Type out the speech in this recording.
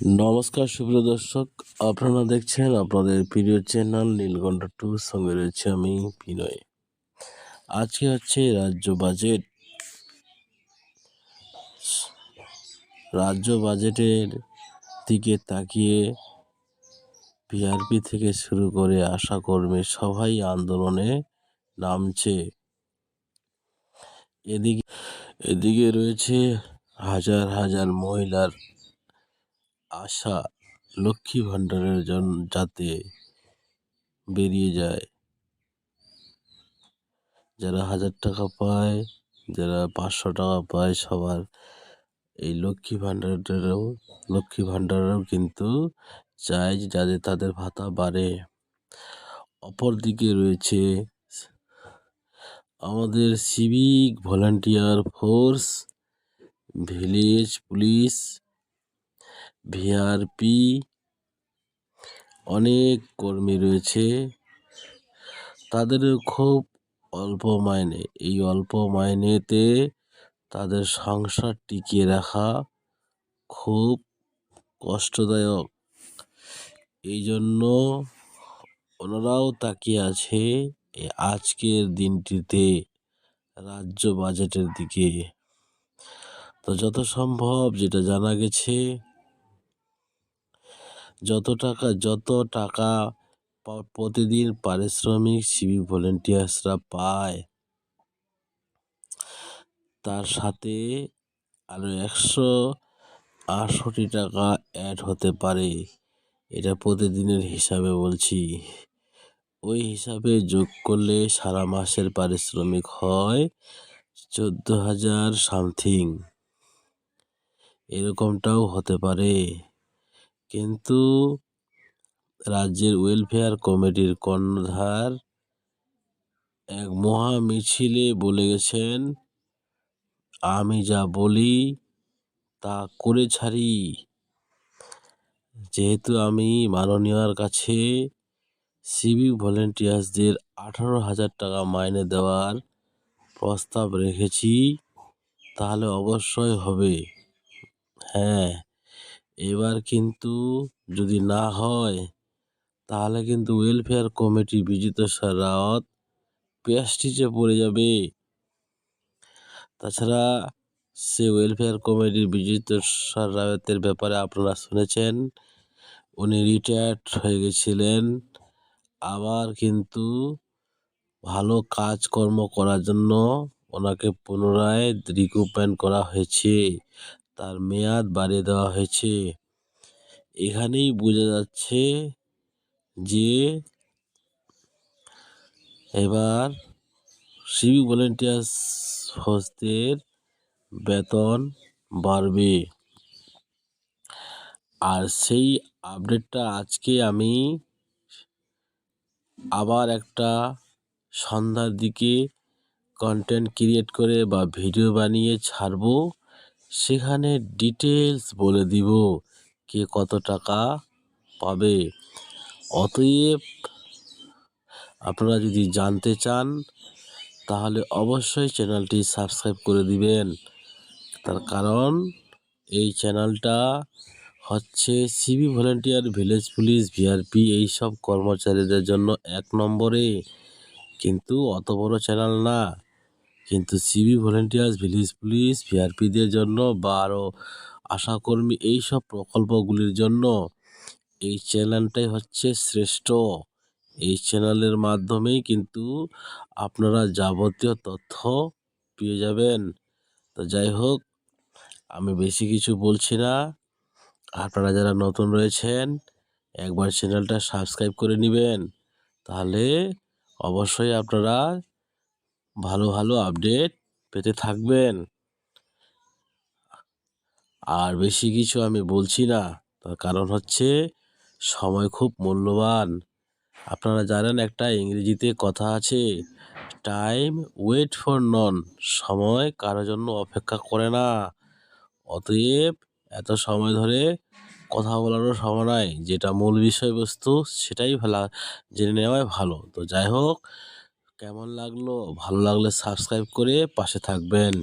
নমস্কার সুপ্রিয় দর্শক, আপনারা দেখছেন আপনাদের প্রিয় চ্যানেল নীলকণ্ঠ টু, সঙ্গে রয়েছে আমি বিনয়। আজকে হচ্ছে রাজ্য বাজেট। রাজ্য বাজেটের দিকে তাকিয়ে ভিআরপি থেকে শুরু করে আশা কর্মী সবাই আন্দোলনে নামছে। এদিকে রয়েছে হাজার হাজার মহিলার আশা লক্ষ্মী ভাণ্ডারের জন্য যাতে বেরিয়ে যায়। যারা 1000 টাকা পায়, যারা 500 টাকা পায়, সবার এই লক্ষ্মী ভাণ্ডারেও কিন্তু চায় যে যাদের তাদের ভাতা বাড়ে। অপরদিকে রয়েছে আমাদের civic volunteer force, village police, VRP, অনেক কর্মী রয়েছে। তাদেরও খুব অল্প মাইনে, এই অল্প মাইনেতে তাদের সংসার টিকিয়ে রাখা খুব কষ্টদায়ক। এই জন্য ওনারাও তাকিয়ে আছে আজকের দিনটিতে রাজ্য বাজেটের দিকে। তো যত সম্ভব, যেটা জানা গেছে, যত টাকা প্রতিদিন পারিশ্রমিক সিভিক ভলেন্টিয়ার্সরা পায়, তার সাথে আরো 168 টাকা অ্যাড হতে পারে। এটা প্রতিদিনের হিসাবে বলছি। ওই হিসাবে যোগ করলে সারা মাসের পারিশ্রমিক হয় 14,000 সামথিং, এরকমটাও হতে পারে। কিন্তু রাজ্যের ওয়েলফেয়ার কমিটির কর্ণধার এক মহা মিছিলে বলে গেছেন, আমি যা বলি তা করে ছাড়ি। যেহেতু আমি মাননীয়ার কাছে সিভিক ভলেন্টিয়ার্সদের 18,000 টাকা মাইনে দেওয়ার প্রস্তাব রেখেছি, তাহলে অবশ্যই হবে। হ্যাঁ, এবার কিন্তু যদি না হয়, তাহলে কিন্তু ওয়েলফেয়ার কমিটি বিজিত স্যার রাওয়াত পেস্টিজে পড়ে যাবে। তাছাড়া সে ওয়েলফেয়ার কমিটির বিজিত স্যার রাওয়াতের ব্যাপারে আপনারা শুনেছেন, উনি রিটায়ার্ড হয়ে গেছিলেন, আবার কিন্তু ভালো কাজকর্ম করার জন্য ওনাকে পুনরায় রিক্রুটমেন্ট করা হয়েছে, তার মেয়াদ বাড়িয়ে দেওয়া হয়েছে। এখানেই বোঝা যাচ্ছে যে এবার সিভিক ভলেন্টিয়ার্স ফোর্সদের বেতন বাড়বে। আর সেই আপডেটটা আজকে আমি আবার একটা সন্ধ্যার দিকে কন্টেন্ট ক্রিয়েট করে বা ভিডিও বানিয়ে ছাড়বো। সেখানে ডিটেলস বলে দিব কে কত টাকা পাবে। অতএব আপনারা যদি জানতে চান, তাহলে অবশ্যই চ্যানেলটি সাবস্ক্রাইব করে দিবেন। তার কারণ এই চ্যানেলটা হচ্ছে civic volunteer, village police, VRP এইসব কর্মচারীদের জন্য 1 নম্বরে। কিন্তু অত বড় চ্যানেল না, কিন্তু সিভিক ভলেন্টিয়ার্স, ভিলেজ পুলিশ, ভিআরপিদের জন্য বা আরও আশাকর্মী এইসব প্রকল্পগুলির জন্য এই চ্যানেলটাই হচ্ছে শ্রেষ্ঠ। এই চ্যানেলের মাধ্যমেই কিন্তু আপনারা যাবতীয় তথ্য পেয়ে যাবেন। তো যাই হোক, আমি বেশি কিছু বলছি না। আপনারা যারা নতুন রয়েছেন, একবার চ্যানেলটা সাবস্ক্রাইব করে নেবেন, তাহলে অবশ্যই আপনারা ভালো ভালো আপডেট পেতে থাকবেন। আর বেশি কিছু আমি বলছি না, তার কারণ হচ্ছে সময় খুব মূল্যবান। আপনারা জানেন, একটা ইংরেজিতে কথা আছে, টাইম ওয়েট ফর নন, সময় কারো জন্য অপেক্ষা করে না। অতএব এত সময় ধরে কথা বলারও সময় নাই, যেটা মূল বিষয়বস্তু সেটাই জেনে নেওয়াই ভালো। তো যাই হোক, কেমন লাগলো? ভালো লাগলে সাবস্ক্রাইব করে পাশে থাকবেন।